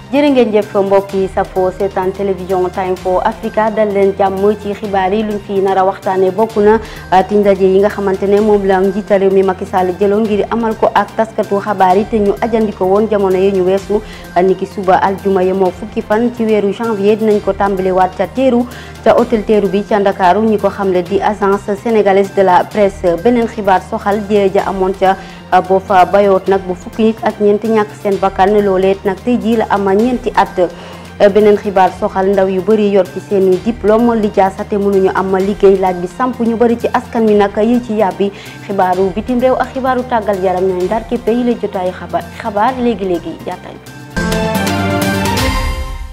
jërë ngeen jëf mbokk yi safo seetaan télévision Time for Africa dal leen jàmm ci xibaar yi luñ fi nar a waxtaane bokk na ci ndaje yi nga xamante ne moom la njiital réew mi Macky Sall jëloo ngir amal ko ak taskatu xabaar yi te ñu ajandiko woon jamono yi ñu weesu niki suba aljuma yemoo fukki fan ci weeru janvier dinañ ko tàmbaliwaat ca teeru ca hôtel teeru bi ca Ndakaaru ñi ko xamle di agence sénégalaise de la presse beneen xibaar soxal jëye ja amoon ca boo fa bayoot nag bu fukki nit ak ñeenti ñàkk seen bakkan loolee nag tey jii la ama ñeenti at beneen xibaar soxal ndaw yu bëri yor ci seeni diplôme lijaasa te mënuñu am liggéey laaj bi samp ñu bëri ci askan wi nag yi ci yàbbi xibaaru bitim réew ak xibaaru tàggal yaram ñooy ndar képpe yi la jotaayu xabaar léegi-léegi jaataay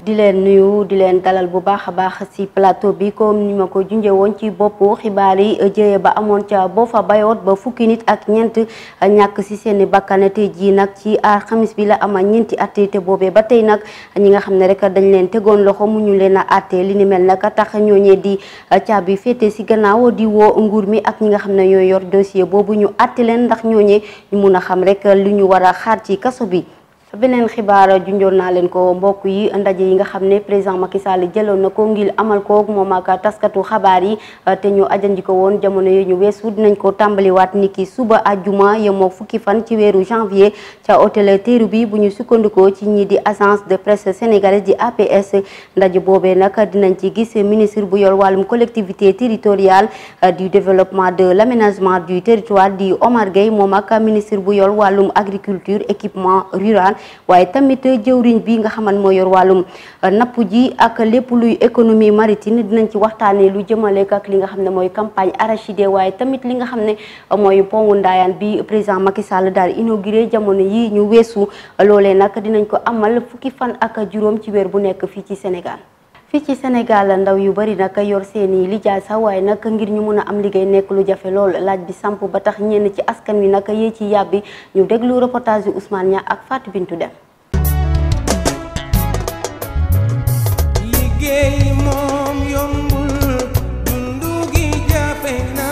di leen nuyu di leen dalal bu baax a baax ci plateau bi comme ni ma ko junjee woon ci boppu xibaar yi jëye ba amoon ca boo fa bayoot ba fukki nit ak ñeent ñàkk ci seeni bakkan tey jii nag ci alxamis bi la ama ñeenti at te boobee ba tey nag ñi nga xam ne rek dañ leen tegoon loxo mu ñu leen a àtte li ni mel nag tax ñooñee di caabi féete ci gannaaw di woo nguur mi ak ñi nga xam ne ñooy yor dossier boobu ñu àtte leen ndax ñooñee ñu mun a xam rek li ñu war a xaar ci kaso bi. beneen xibaar junjoon naa leen ko mbokk yi ndaje yi nga xam ne président Macky Sall jëloon na ko ngir amal ko moom ak taskatu xabaar yi te ñu ajandiko woon jamono yi ñu weesu dinañ ko tàmbaliwaat niki suba àjjuma yemoo fukki fan ci weeru janvier ca hôtel teeru bi bu ñu sukkandikoo ci ñi di agence de presse sénégalaise di APS ndaje boobee nag dinañ ci gis ministre bu yor wàllum collectivité territoriale du développement de l'aménagement du territoire di Omar Gueye moom ak ministre bu yor wàllum agriculture équipement rural waaye tamit jëwriñ bi nga xaman moo yor wàllum napp ji ak lépp luy économie maritime dinañ ci waxtaanee lu jëmale ak li nga xam ne mooy campagne arachidier waaye tamit li nga xam ne mooy pongu ndaayaan bi président Macky Sall daal inauguré jamono yi ñu weesu loolee nag dinañ ko amal fukki fan ak juróom ci weer bu nekk fii ci Sénégal. fii ci Sénégal ndaw yu bari nag yor seeni lijaasa waaye nag ngir ñu mun a am liggéey nekk lu jafe lool laaj bi samp ba tax ñenn ci askan wi nag yee ci yàbbi ñu déglu reportage yu Ousmane Nia ak Fatou Bintou Dem. liggéey moom yombul dundu gi jafe na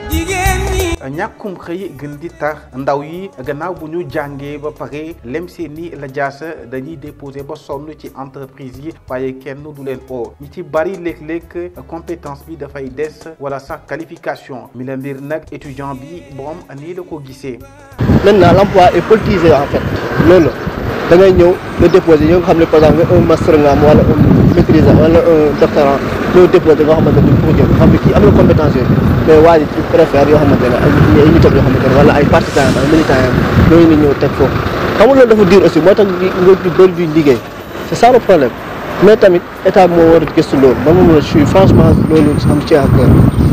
jigéen ñi. ñàkkum xëy gën di tax ndaw yi gannaaw bu ñu jàngee ba pare lem seeni la jaasa dañuy déposé ba sonn ci entreprise yi waaye kenn du leen oo ñi ci bari léeg-léeg compétence bi dafay des wala sax qualification mi la mbir nag étudiant bi moom nii la ko gisee. maintenant l'emploi est politisé en fait loolu da ngay ñëw nga déposé yoo nga xam ne par exemple un master nga am wala un maîtrise wala un doctorat ñëw déposé nga xamante ne pour jël xam ne kii am na compétence yooyu mais waa ji ci préfère yoo xamante ne ay nitam yoo xamante ne wala ay partisans ay militants yooyu ni ñëw teg foofu xam nga loolu dafa diir aussi moo tax nga bëri duñ liggéey c'est ça le problème mais tamit état bi moo war a gëstu loolu man moom la suis franchement loolu am ci ak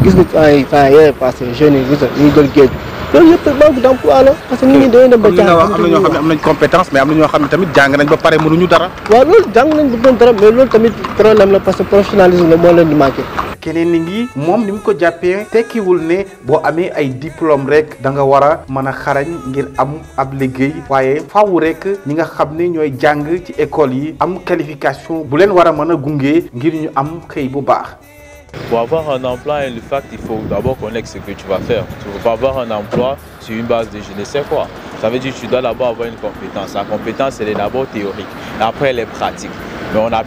gis nga ay temps yee passé jeunes yi gis nga ñu jël géej loolu yëpp manque d'emploi la parce que nit ñi dañuy dem ba jàng am na ñoo xam ne am nañ compétence mais am na ñoo xam ne tamit jàng nañ ba pare mënuñu dara. waaw loolu jàng nañ ba doon dara mais loolu tamit problème la parce que professionnalisme la moo leen di manqué. keneen ni ngi moom ni mu ko jàppee tekkiwul ne boo amee ay diplôme rek da nga war a mën a xarañ ngir am ab liggéey waaye faaw rek ñi nga xam ne ñooy jàng ci école yi am qualification bu leen war a mën a gunge ngir ñu am xëy bu baax. Pour avoir un emploi et le fact, il faut d'abord connaître ce que tu vas faire. Tu ne peux pas avoir un emploi sur une base de je ne sais quoi. Ça veut dire que tu dois d'abord avoir une compétence. La compétence, elle est d'abord théorique. Et après, elle est pratique. Mais on a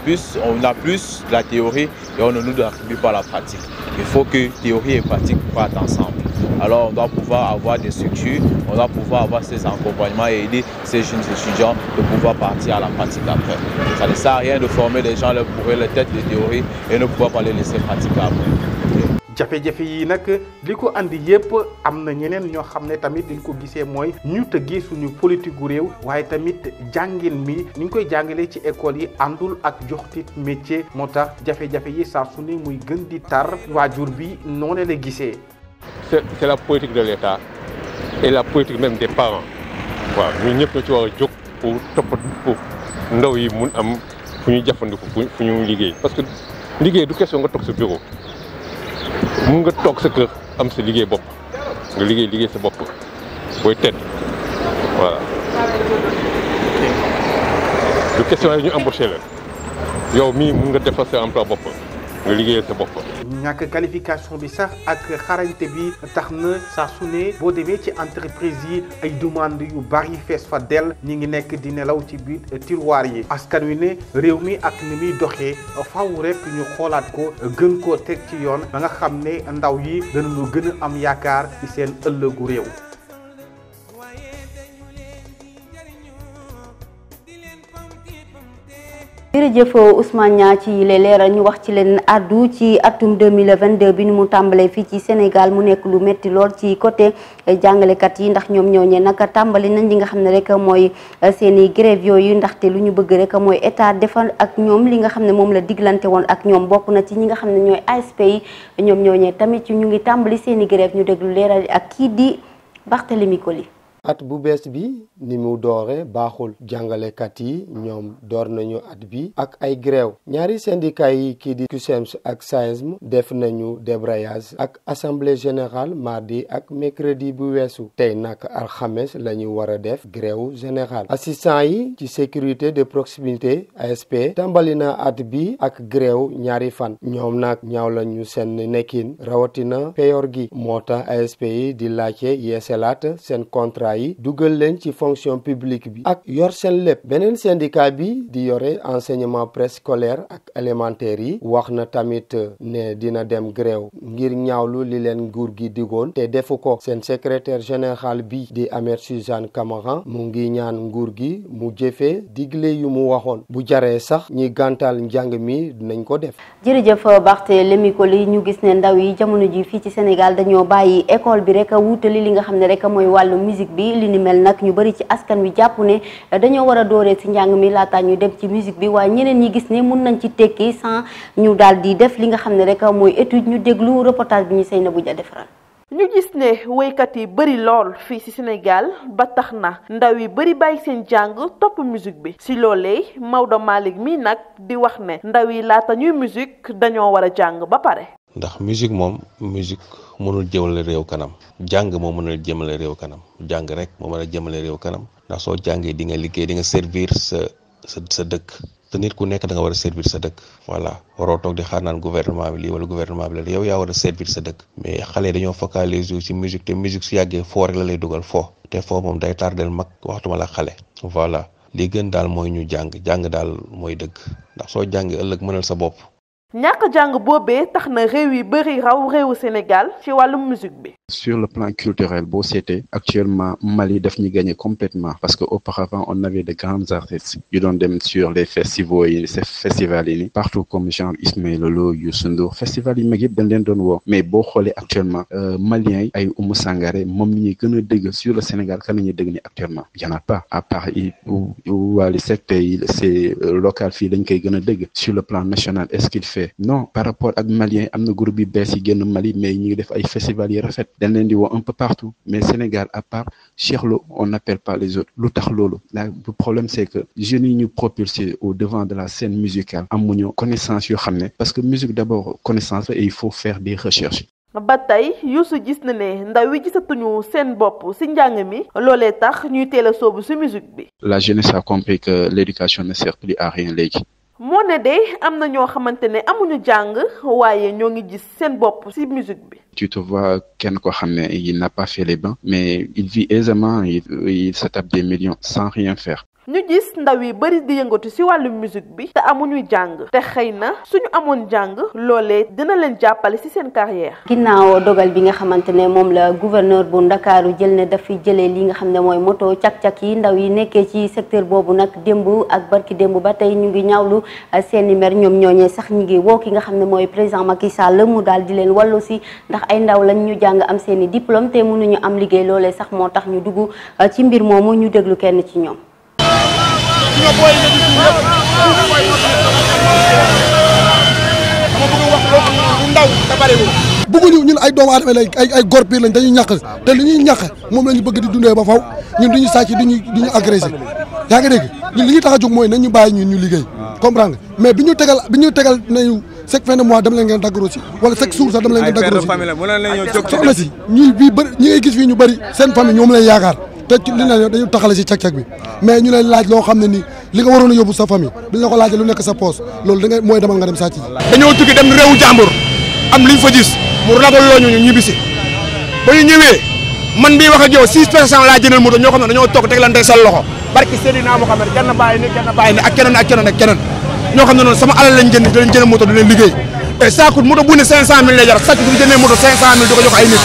plus la théorie et on ne nous attribue pas la pratique. Il faut que théorie et pratique partent ensemble. Alors on doit pouvoir avoir des structures, on doit pouvoir avoir ces accompagnements et aider ces jeunes étudiants de pouvoir partir à la pratique après. Ça ne sert à rien de former les gens pour leur tête de théorie et ne pouvoir pas les laisser pratiquer après. jafe-jafe yi nag li ko andi yëpp am na ñeneen ñoo xam ne tamit dañ ko gisee mooy ñu tëggee suñu politique gu réew waaye tamit jàngin mi ni ñu koy jàngalee ci école yi àndul ak joxtit métier moo tax jafe-jafe yi saa su ne muy gën di tar waajur bi noonu la gisee. C'est la politique de l'État et la politique même des parents waaw ñun ñëpp ñoo ci war a jóg pour pour ndaw yi mun am fu ñu jëfandiku fu ñu liggéey parce que liggéey du question nga toog sa bureau. mun nga toog sa kër am sa liggéey bopp nga liggéey sa bopp booy tedd voilà du question yi ñu embauché la yow mii mun nga defar sa emploi bopp nga liggéeyal sa bopp. ñàkk qualification bi sax ak xarañte bi tax na saa su ne boo demee ci entreprise yi ay demande yu bari fees fa del ñi ngi nekk di nelaw ci biir tiroir yi askan wi ne réew mi ak ni muy doxee faaw rek ñu xoolaat ko gën koo teg ci yoon ba nga xam ne ndaw yi danañu gën a am yaakaar ci seen ëllëgu réew. jërëjëf Ousmane Niang ci les leeral ñu wax ci leen addu ci atum 2022 bi ni mu tàmbalee fii ci Sénégal mu nekk lu metti lool ci côté jàngalekat yi ndax ñoom ñooñee naka tàmbali nañ li nga xam ne rek mooy seeni grève yooyu ndaxte lu ñu bëgg rek mooy état defal ak ñoom li nga xam ne moom la diglante woon ak ñoom bokk na ci ñi nga xam ne ñooy ASP yi ñoom ñooñee tamit ñu ngi tàmbali seeni grève ñu déglu leeral ak kii di Barthélémy Coly. at bu bees bi ni mu doore baaxul jàngalekat yi ñoom door nañu at bi ak ay grève ñaari syndicat yi kii di CUSEMS ak SAESM def nañu débrayage ak assemblée générale mardi ak mercredi bu weesu tey nag alxames la ñu war a def grève générale assistant yi ci sécurité de proximité ASP tàmbali na at bi ak grève ñaari fan ñoom nag ñaaw lañu seen nekkin rawatina peyor gi moo tax ASP yi di laajte yeesalaat seen contrat yi dugal leen ci fonction publique bi ak yor seen lépp beneen syndicat bi di yore enseignement préscolaire ak élémentaire yi wax na tamit ne dina dem grève ngir ñaawlu li leen nguur gi digoon te defu ko seen secrétaire général bi di Ahmed Suzanne Camara mu ngi ñaan nguur gi mu jëfee digle yu mu waxoon bu jaree sax ñi gàntal njàng mi dinañ ko def. jërëjëf Barthélémy Coly ñu gis ne ndaw yi jamono ji fii ci Sénégal dañoo bàyyi école bi rek wuutali li nga xam ne rek mooy wàllu musique bi li ni mel nag ñu bari ci askan wi jàpp ne dañoo war a dooree ci njàng mi laata ñu dem ci musique bi waaye ñeneen ñi gis ne mun nañ ci tekki sans ñu daal di def li nga xam ne rek mooy étude ñu déglu reportage bi ñu Seynabou Dia defaral. ñu gis ne woykat yi bari lool fii ci Sénégal ba tax na ndaw yi bari bàyyi seen jàng topp musique bi ci loolee Maodo Malick mi nag di wax ne ndaw yi laata ñuy musique dañoo war a jàng ba pare. ndax musique moom musique mënul jëmale réew kanam jàng moo mënul jëmale réew kanam jàng rek moo mën a jëmale réew kanam ndax soo jàngee di nga liggéey di nga servir sa dëkk te nit ku nekk da nga war a servir sa dëkk voilà waroo toog di xaar naan gouvernement bi lii wala gouvernement bi la yow yaa war a servir sa dëkk mais xale dañoo focaliser ci musique te musique su yàggee foo rek la lay dugal foo te foo moom day tardel mag waxtuma la xale voilà li gën daal mooy ñu jàng daal mooy dëgg ndax soo jàngee ëllëg mënal sa bopp. ñàkk jàng boobee tax na réew yi bari raw réewu Sénégal ci wàllum musique bi. Sur le plan culturel boo seetee actuellement Mali daf ñu gagné complètement parce que auparavant on avait de grands artistes yu doon dem sur les festivals yi ni partout comme genre Ismaël Lô Youssou Ndour festival yi mag yëpp dañ leen doon woo mais boo xoolee actuellement Maliens yi ay Oumou Sangaré moom ñuy gën a dégg sur le Sénégal kan la ñuy dégg ni actuellement y en a pas à part Wally Seck tey c'est local fii dañ koy gën a dégg sur le plan national est-ce qu'il fait non par rapport ak Maliens am na groupe yu bees yi génn Mali mais ñu ngi def ay festival yi rafet dañ leen di woo un peu partout mais Sénégal à part Cheikh Lo on n'appelle pas les autres lu tax loolu le problème c'est que jeunes yi ñu propulsé au devant de la scène musicale amuñu connaissance yoo xam ne parce que musique d'abord connaissance la et il faut faire des recherches. ba tey Youssou gis na ne ndaw yi gisatuñu seen bopp ci njàng mi loolee tax ñuy teel a soobu ci musique bi. La jeunesse a compris que l'éducation ne sert plus à rien léegi. moo ne de am na ñoo xamante ne amuñu jàng waaye ñoo ngi gis seen bopp ci musique bi. Tu te vois kenn koo xam ne il n'a pas fait les bancs mais il vit aisément il se tape des millions sans rien faire. ñu gis ndaw yi bari di yëngatu ci wàllu musique bi te amuñu jàng te xëy na suñu amoon jàng loolee dina leen jàppale ci seen carrière. ginnaaw dogal bi nga xamante ne moom la gouverneur bu Ndakaaru jël ne dafay jëlee li nga xam ne mooy moto cak-cak yi ndaw yi nekkee ci secteur boobu nag démb ak barki démb ba tey ñu ngi ñaawlu seeni mer ñoom ñooñee sax ñu ngi woo ki nga xam ne mooy président Macky Sall mu daal di leen wallu ci ndax ay ndaw lañ ñu jàng am seeni diplôme te mënuñu am liggéey loolee sax moo tax ñu dugg ci mbir moomu ñu déglu kenn ci ñoom. dama bëgg wax lu ndaw te bariwul. bëgguñu ñun ay doomu aadama lañ ay góor piir lañ dañuy ñàkk te li ñuy ñàkk moom la ñu bëgg di dundee ba faw ñun duñu sàcc duñu agressé yaa ngi dégg ñun li ñuy tax a jóg mooy nañ ñu bàyyi ñun ñu liggéey comprendre nga mais bi ñu tegal nañu chaque fin de mois dem leen ngeen dagg rosi wala chaque jour sax dem leen ngeen dagg rosi soxna si ñi bii bëri ñi ngay gis fii ñu bëri seen famille ñoom lañ yaakaar te li na dañu taxale si cag-cag bi mais ñu leen laaj loo xam ne ni li nga waroon a yóbbu sa famille bi la ko laajee lu nekk sa poos loolu da ngay mooy demal nga dem sàcc ji. dañoo tukki dem réewu jàmbur am liñ fa gis mu ragal loo ñu ñibbisi ba ñu ñëwee man bii wax ak yow 6 personnes laa jëndal moto ñoo xam ne dañoo toog teglante seen loxo barki Seydina Mohamed kenn bàyyi ni ak keneen ñoo xam ne noonu sama alal lañ jënd moto di leen liggéey te ça coûte moto bu ne 500000 lay jar chaque jour jëndee moto 500000 di ko jox ay nit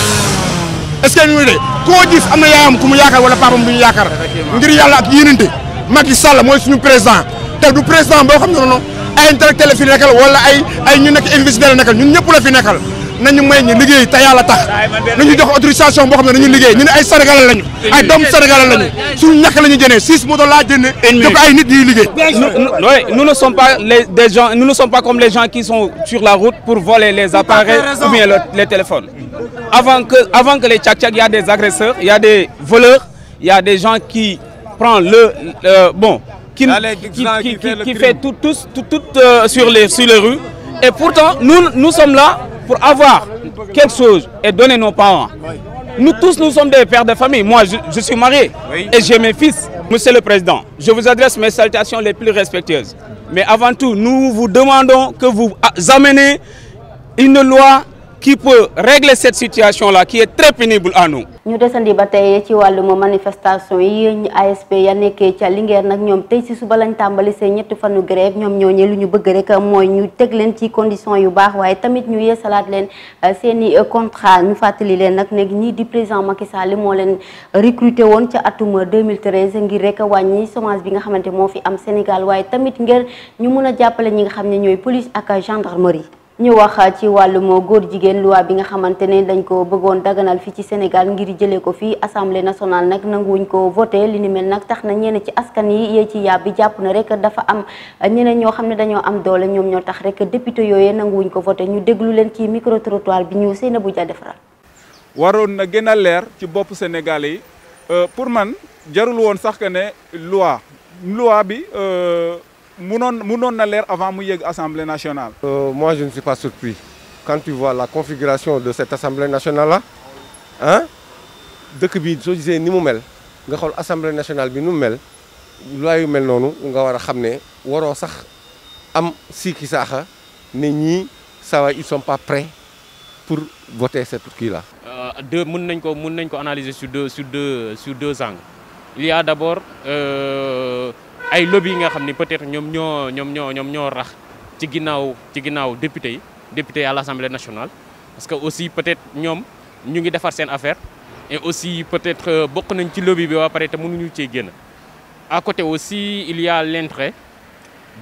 est-ce que ñu de koo gis am na yaayam ku mu yaakaar wala papam bu ñu yaakaar ngir yàlla ak yéenante Macky Sall mooy suñu président te du président boo xam ne noonu ay intellectuel la fi nekkal wala ay ñu nekk investisseur la nekkal ñun ñëpp la fi nekkal nañu may ñu liggéey te yàlla tax nañu jox autorisation boo xam ne dañuy liggéey ñu ne ay sénégalais lañu ay doomu sénégalais lañu suñu ñàkk la ñu jëndee 6 moto laa jëndee jox ay nit ñuy liggéey. Nous ne sommes pas des gens, nous ne sommes pas comme les gens qui sont sur la route pour voler les appareils ou bien les téléphones. Avant que les tchak-tchak, il y a des agresseurs, il y a des voleurs, il y a des gens qui prennent qui fait tout sur les rues. Et pourtant, nous sommes là pour avoir quelque chose et donner nos parents. Nous tous, nous sommes des pères de famille. Moi, je suis marié et j'ai mes fils. Monsieur le Président, je vous adresse mes salutations les plus respectueuses. Mais avant tout, nous vous demandons que vous amenez une loi qui peut régler cette situation-là, qui est très pénible à nous. ñu desandi ba tey ci wàllum manifestation yi ASP ya nekkee ca Linguère nag ñoom tey si suba lañ tàmbali seen ñetti fanu grève ñoom ñooñee lu ñu bëgg rek mooy ñu teg leen ci condition yu baax waaye tamit ñu yeesalaat leen seeni contrat ñu fàttali leen nag léegi ñii di président Macky Sall moo leen recruté woon ca atum 2013 ngir rek wàññi chômage bi nga xamante moo fi am Sénégal waaye tamit ngir ñu mun a jàppale ñi nga xam ne ñooy police ak gendarmerie. ñu wax ci wàllum góor jigéen loi bi nga xamante ne dañ ko bëggoon daganal fii ci Sénégal ngir jëlee ko fii assemblée nationale nag nanguwuñ ko voté li ni mel nag tax na ñenn ci askan yi yee ci yàbbi jàpp na rek dafa am ñeneen ñoo xam ne dañoo am doole ñoom ñoo tax rek député yooyee nanguwuñ ko voté ñu déglu leen ci micro trottoir bi ñu Seynabou Dia defaral. waroon na gën a leer ci bopp Sénégalais yi pour man jarul woon sax que ne loi bi. Mounon na l'air avant mu yegg Assemblée nationale. Moi, je ne suis pas surpris. Quand tu vois la configuration de cette Assemblée nationale-là, hein, dëkk bi soo gisee ni mu mel nga xool Assemblée nationale bi nu mu mel loi yu mel noonu nga war a xam ne waroo sax am siiki saaxa ne ñii saa ils sont pas prêts pour voter cette kii-là. Mën nañ ko analyser sur deux angles. Il y a d'abord ay lobby yi nga xam ne peut-être ñoom ñoo rax ci ginnaaw député yi à l'Assemblée nationale parce que aussi peut-être ñoom ñu ngi defar seen affaire et aussi peut-être bokk nañ ci lobby bi ba pare te mënuñu cee génn. À côté aussi il y a l'intérêt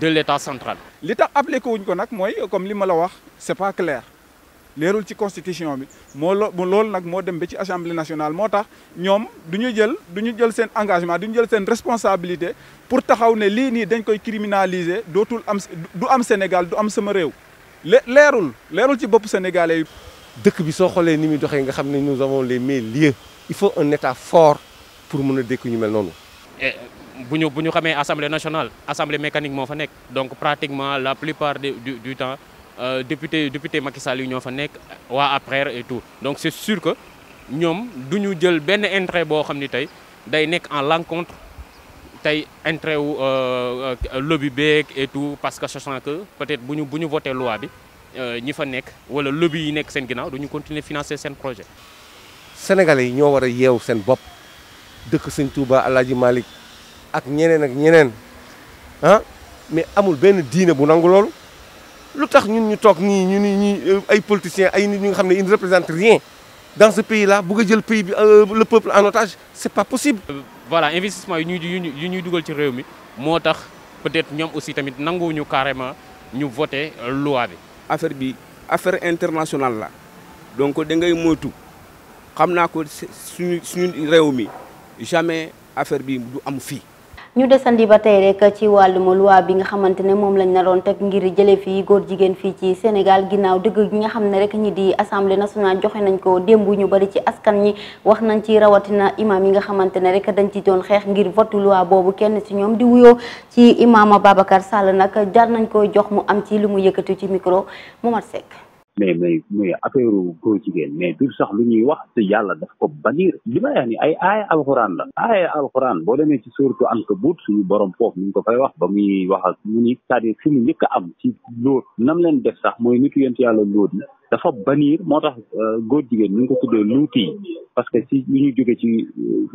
de l'État central. li tax appliqué wuñ ko nag mooy comme li ma la wax c'est pas clair leerul ci constitution bi loolu nag moo dem ba ci Assemblée nationale moo tax ñoom du ñu jël seen engagement du ñu jël seen responsabilité pour taxaw ne lii nii dañ koy criminaliser du am Sénégal du am sama réew leerul ci bopp sénégalais yi. dëkk bi soo xoolee ni muy doxee nga xam ne nous avons les meilleurs lieux il faut un État fort pour mën a dékk ñu mel noonu. bu ñu xamee Assemblée nationale assemblée mécanique moo fa nekk donc pratiquement la plupart du temps. député Macky Sall yi ñoo fa nekk waa APR et tout donc c'est sûr que ñoom du ñu jël benn intérêt boo xam ni tey day nekk en l'encontre tey intérêt wu lobby beeg et tout parce que sachant que peut-être bu ñu voté loi bi ñi fa nekk wala lobby yi nekk seen ginnaaw du ñu continuer financer seen projet. Sénégalais yi ñoo war a yeew seen bopp dëkk Sëñ Touba Alaaji Malick ak ñeneen ah mais amul benn diine bu nangu loolu. lu tax ñun ñu toog nii ñi ay politiciens ay nit ñi nga xam ne ils ne représentent rien dans ce pays-là bëgg a jël pays bi le peuple en otage c'est pas possible. Voilà investissement yu ñuy dugal ci réew mi moo tax peut-être ñoom aussi tamit nanguwuñu carrément ñu voter loi bi. affaire internationale la donc da ngay moytu xam naa ko suñu réew mi jamais affaire bi du am fii. ñu desandi ba tey rek ci wàllum loi bi nga xamante ne moom lañ naroon teg ngir jële fii góor jigéen fii ci Sénégal ginnaaw dëgg gi nga xam ne rek ñi di assemblée nationale joxe nañ ko démb ñu bari ci askan ñi wax nañ ci rawatina imam yi nga xamante ne rek dañ ci doon xeex ngir vote loi boobu kenn ci ñoom di wuyoo ci imam Babacar Sall nag jar nañ ko jox mu am ci li mu yëkkati ci micro Momar Seck. mais affaire góor jigéen mais du sax lu ñuy wax te yàlla daf ko bannir li may wax ni ay aaya alxuraan la aaya alxuraan boo demee ci suuratu Ankabut suñu borom foofu ñu ngi ko fay wax ba muy wax ak mu ni c'est-à-dire fi mu njëkk a am ci Lóot nam leen def sax mooy nitu yent yàlla Lóot yi dafa bannir moo tax góor jigéen ñu ngi ko tuddee luuti yi parce que si li ñu jóge ci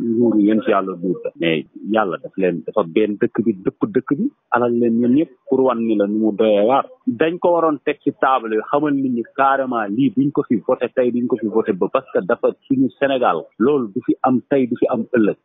nguuru yent yàlla Lóot la mais yàlla dafa benn dëkk bi alal leen ñoom ñëpp pour wan ni la nu mu doyee waar dañ ko waroon teg ci table yi xamal nit ñi carrément lii duñ ko fi voté tey duñ ko fi voté ba parce que dafa suñu Sénégal loolu du fi am tey du fi am ëllëg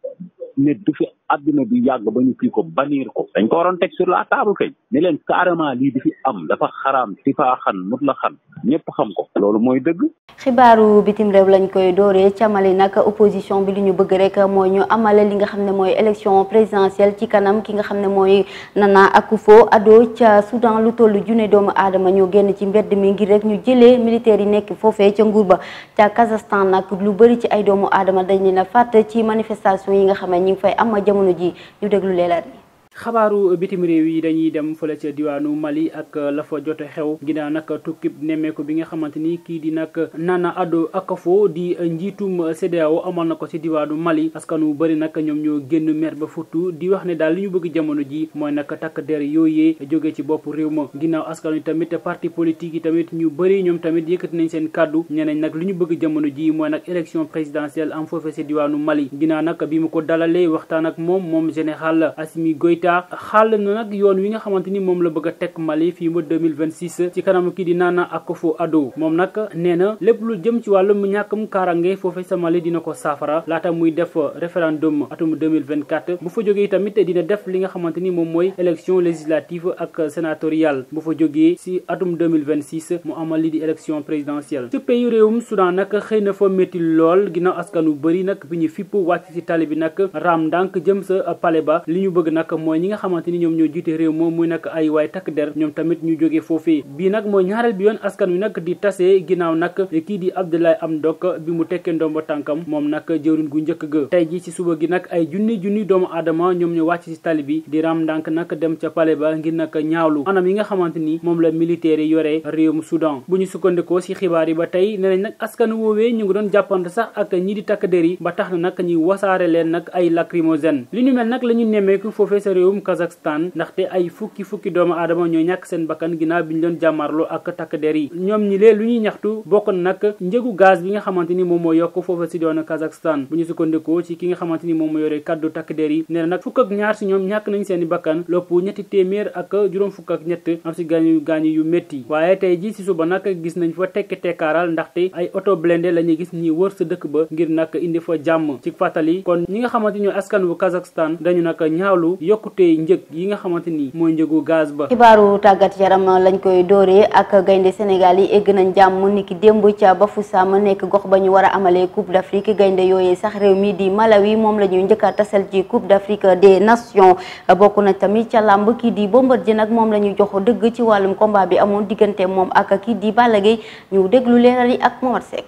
nit du fi àdduna bi yàgg ba ñu kii ko bannir ko dañ ko waroon teg sur la table kay ne leen carrément lii du fi am dafa xaraam si faa xan mut la xan ñëpp xam ko loolu mooy dëgg. xibaaru bitim réew lañ koy dooree ca Mali nag opposition bi li ñu bëgg rek mooy ñu amale li nga xam ne mooy élection présidentielle ci kanam ki nga xam ne mooy Nana Akufo-Addo ca Soudan lu toll junne doomu aadama ñoo génn ci mbedd mi ngir rek ñu jëlee militaires yi nekk foofee ca nguur ba ca Kazakhstan nag lu bëri ci ay doomu aadama dañ leen a fàtt ci manifestation yi nga xam ne ñu ngi fay am jamono ji ñu déglu leelaat yi. xabaaru bitim réew yi dañuy dem fële ca diwaanu Mali ak la fa jote xew ginnaaw nag tukkib nemmeeku bi nga xamante ni kii di nag Nana Addo Akufo di njiitum CEDEAO amal na ko ci diwaanu Mali askan wu bëri nag ñoom ñoo génn mer ba futtu di wax ne daal li ñu bëgg jamono ji mooy nag takk der yooyee jóge ci bopp réew ma ginnaaw askan wi tamit parti politique yi tamit ñu bëri ñoom tamit yëkkati nañ seen kàddu ñeneen nag li ñu bëgg jamono ji mooy nag élection présidentielle am foofe ci diwaanu Mali ginnaaw nag bi mu ko dalalee waxtaan ak moom général Assimi Goïta xaal na nag yoon wi nga xamante ni moom la bëgg a teg Mali fii ba 2026 ci kanam kii di Nana Akufo-Addo moom nag nee na lépp lu jëm ci wàllum ñàkkam kaarange foofe sa Mali dina ko saafara laata muy def référendum atum 2024 bu fa jógee tamit dina def li nga xamante ni moom mooy élection législative ak sénatoriale bu fa jógee si atum 2026 mu amal li di élection présidentielle ci pays réewum Soudan nag xëy na fa métti lool ginnaaw askan wu bëri nag bi ñu fipp wàcc ci tali bi nag raam ndànk jëm sa palais ba li ñu bëgg nag mooy ñi nga xamante ni ñoom ñoo jiite réew moom muy nag ay waay takk der ñoom tamit ñu jógee foofee bii nag mooy ñaareel bi yoon askan wi nag di tase ginnaaw nag kii di Abdoulaye Hamdok bi mu tekkee ndomba tànkam moom nag jëwriñ gu njëkk ga tey ji ci suba gi nag ay junni doomu aadama ñoom ñu wàcc ci tali bi di ram ndànk nag dem ca palais ba ngir nag ñaawlu anam yi nga xamante ni moom la militaire yi yore réewum Soudan bu ñu sukkandikoo ci xibaar yi ba tey ne nañ nag askan woowee ñu ngi doon jàppante sax ak ñi di takk der yi ba tax na nag ñuy wasaare leen nag ay lacrymogène li ñu mel nag la ñu nemmeeku foofee sa réewum Kazakhstan ndaxte ay fukki doomu aadama ñoo ñàkk seen bakkan ginnaaw bi ñu doon jàmmarloo ak takk der yi ñoom ñi lee lu ñuy ñaxtu bokk na nag njëgu gaz bi nga xamante ni moom moo yokk foofa si doon Kazakhstan bu ñu sukkandikoo ci ki nga xamante ni moom moo yore kaddu takk der yi nee na nag fukk ak ñaar si ñoom ñàkk nañ seen i bakkan lopp ñetti téeméer ak juróom fukk ak ñett am si gaañu yu métti waaye tey ji si suba nag gis nañ fa tekki tekkaaral ndaxte ay auto blindé la ñuy gis ñi wër sa dëkk ba ngir nag indi fa jàmm ci fàttali kon ñi nga xamante ni askan wu Kazakhstan dañu nag ñaawlu yokkute njëg yi nga xamante ni mooy njëgu gaz ba. xibaaru tàggat yaram lañ koy dooree ak gaynde Sénégal yi egg nañ jàmm niki démb ca Bafoussam nekk gox ba ñu war a amalee Coupe d'Afrique gaynde yooyee sax réew mi di Malawi moom la ñuy njëkk a tasal ci Coupe d'Afrique des Nations bokk na tamit ca làmb kii di Bombardier nag moom la ñu jox dëgg ci wàllum combat bi amoon diggante moom ak kii di Balla Gaye ñu déglu leeral yi ak Momar Seck.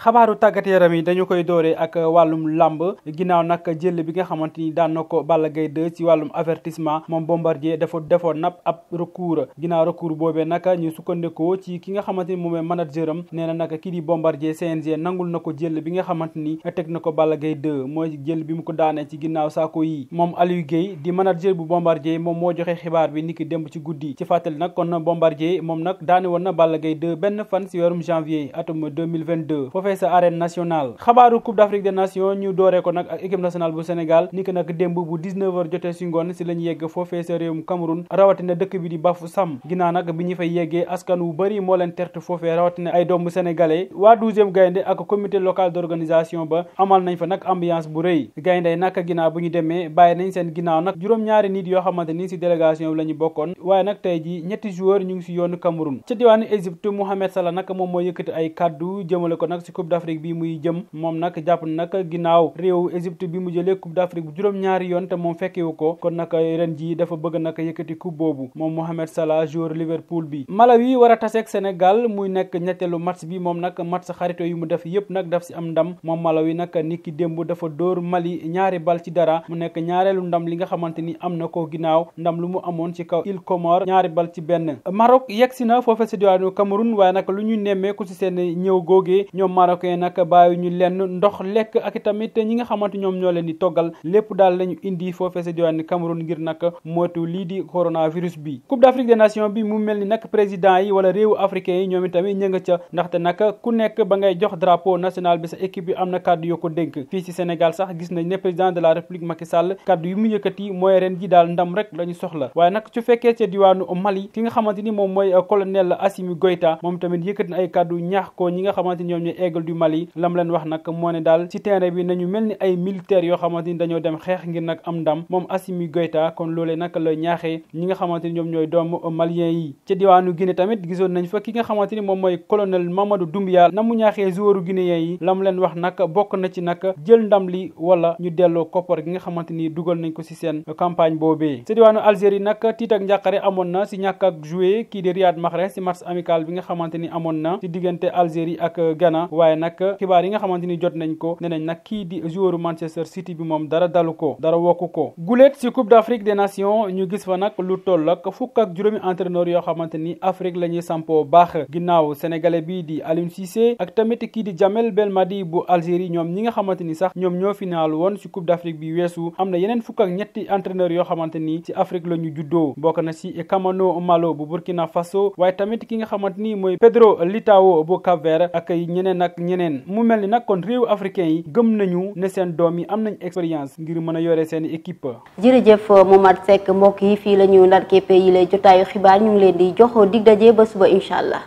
xabaaru tàggat yaram yi dañu koy dooree ak wàllum làmb ginnaaw nag jël bi nga xamante ni daan na ko Balla Gaye 2 ci wàllum avertissement moom Bombardier defoon nag ab recours ginnaaw recours boobee nag ñu sukkandikoo ci ki nga xamante ni moom manager am nee na nag kii di Bombardier CNG nangul na ko jël bi nga xamante ni teg na ko Balla Gaye 2 mooy jël bi mu ko daanee ci ginnaaw saako yi moom Aliou Guèye di manager bu Bombardier moom moo joxe xibaar bi niki démb ci guddi ci fàttali nag kon Bombardier moom nag daane woon na Balla Gaye 2 benn fan ci weerum janvier atum 2022 sa arène nationale xabaaru Coupe d'Afrique des Nations ñu dooree ko nag ak équipe nationale bu Sénégal ni ko nag démb bu 19h jotee si ngoon si lañu yegg foofee sa réewum Cameroun rawatina dëkk bi di Bafoussam ginnaaw nag bi ñu fay yeggee askan wu bëri moo leen tertu foofee rawatina ay doomu sénégalais waa 12e gaynde ak comité local d'organisation ba amal nañ fa nag ambiance bu rëy gaynde nag ginnaaw bu ñu demee bàyyi nañ seen ginnaaw nag juróom-ñaari nit yoo xamante ni si délégation bi la ñu bokkoon waaye nag tey ji ñetti joueurs ñu ngi si yoonu Cameroun ca diwaanu Égypte Mohamed Salah nag moom moo yëkkati ay kaddu jëmale ko nag si Coupe d'Afrique bi muy jëm moom nag jàpp na nag ginnaaw réew Égypte bi mu jëlee Coupe d'Afrique bu juróom-ñaari yoon te moom fekkewu ko kon nag ren ji dafa bëgg nag yëkkati coupe boobu moom Mohamed Salah joueur Liverpool bi. Malawi war a taseeg Sénégal muy nekk ñetteelu match bi moom nag match xarito yu mu def yëpp nag daf si am ndam moom Malawi nag niki démb dafa dóor Mali 2-0 mu nekk ñaareelu ndam li nga xamante ni am na ko ginnaaw ndam lu mu amoon ci kaw Îles Comores 2-1. Maroc yegsi na foofe si diwaanu Cameroun waaye nag lu ñu nemmeeku si seen ñëw googee ñoom marocain nag bàyyi ñu lenn ndox lekk ak tamit ñi nga xamante ñoom ñoo leen di toggal lépp daal lañu indi foofe si diwaanu Cameroun ngir nag moytu lii di coronavirus bi. Coupe d'Afrique des Nations bi mu mel ni nag président yi wala réewu africain yi ñoom itamit ñë nga ca ndaxte nag ku nekk ba ngay jox drapeau national bi sa équipe bi am na kàddu yoo ko dénk fii ci Sénégal sax gis nañ ne président de la République Macky Sall kàddu yu mu yëkkati mooy ren ji daal ndam rek lañu soxla waaye nag su fekkee ca diwaanu Mali ki nga xamante ni moom mooy colonel Assimi Goïta moom tamit yëkkati na ay kàddu ñaax ko ñi nga xamante ni ñoom ñooy aigle du Mali lam leen wax nag moo ne daal ci terrain bi nañu mel ni ay militaires yoo xamante ni dañoo dem xeex ngir nag am ndam moom Assimi Goïta kon loolee nag la ñaaxee ñi nga xamante ni ñoom ñooy doomu malien yi ca diwaanu Guinée tamit gisoon nañ fa ki nga xamante ni moom mooy colonel Mamadou Doumbia na mu ñaaxee joueur guinéen yi lam leen wax nag bokk na ci nag jël ndam li wala ñu delloo koppar gi nga xamante ni dugal nañ ko ci seen campagne boobee ca diwaanu Algérie nag tiit ak njàqare amoon na ci ñàkk ak joué kii di Riyad Mahrez ci match amical bi nga xamante ni amoon na ci diggante Algérie ak Ghana waaye nag xibaar yi nga xamante ni jot nañ ko ne nañ nag kii di joueur Manchester City bi moom dara dalu ko dara wokku ko guléet ci Coupe d'Afrique des Nations ñu gis fa nag lu toll ak fukk ak juróomi entraîneur yoo xamante ni Afrique la ñuy sampoo baax ginnaaw sénégalais bii di Aliou Cissé ak tamit kii di Jamel Belmadi bu Algérie ñoom ñi nga xamante ni sax ñoom ñoo final woon ci Coupe d'Afrique bi weesu am na yeneen fukk ak ñetti entraîneur yoo xamante ni ci Afrique la ñu juddoo bokk na ci Kamano Malo bu Burkina Faso waaye tamit ki nga xamante ni mooy Pedro Litao bu Cap-Vert ak ñeneen ak ñeneen mu mel ni nag kon réew africain yi gëm nañu ne seen doom yi am nañ expérience ngir mën a yore seen équipe. jërëjëf Momad Seck mbokk yi fii la ñu ndar képp yi lay jotaayu xibaar ñu ngi leen di jox dig daje ba suba incha allah.